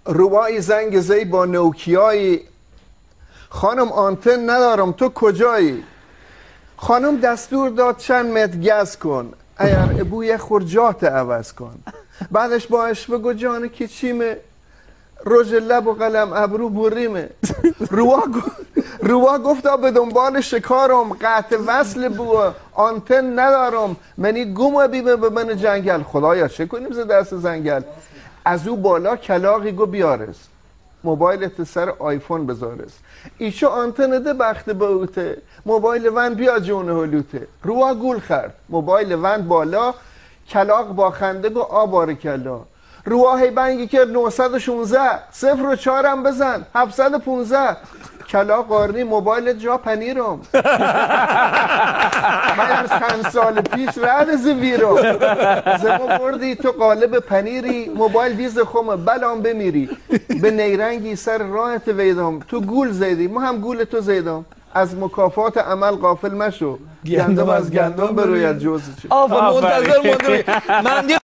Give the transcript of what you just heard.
روای زنگ زی با نوکیایی. خانم آنتن ندارم، تو کجایی؟ خانم دستور داد چند متر گز کن، اگر ابوی خورجات عوض کن. بعدش باش بگو جان که چیمه، رژ لب و قلم ابرو بریمه. روا گفتا به دنبال شکارم، قطع وصل بو آنتن ندارم، منی گم بیمه به من جنگل. خدایا چه کنیم ز دست زنگل؟ از او بالا کلاقی گو بیارس، موبایلت سر آیفون بذارس. ایشو آنتن ده بخت باوته، موبایل ون بیا جون هلوته. روا گول خرد، موبایل ون بالا، کلاق با خنده گو آبار کلا. روا هی بنگی کرد 916، 0 و 4 هم بزن 715. کلاق قارنی موبایل جا پنیرم. من از چند سال پیش رد زویرم. زما بردی تو قالب پنیری، موبایل دیز خومه بلام بمیری. به نیرنگی سر راحت ویدم، تو گول زیدی ما هم گول تو زیدم. از مکافات عمل غافل مشو، گندم از گندم بروید جوز چه. منتظر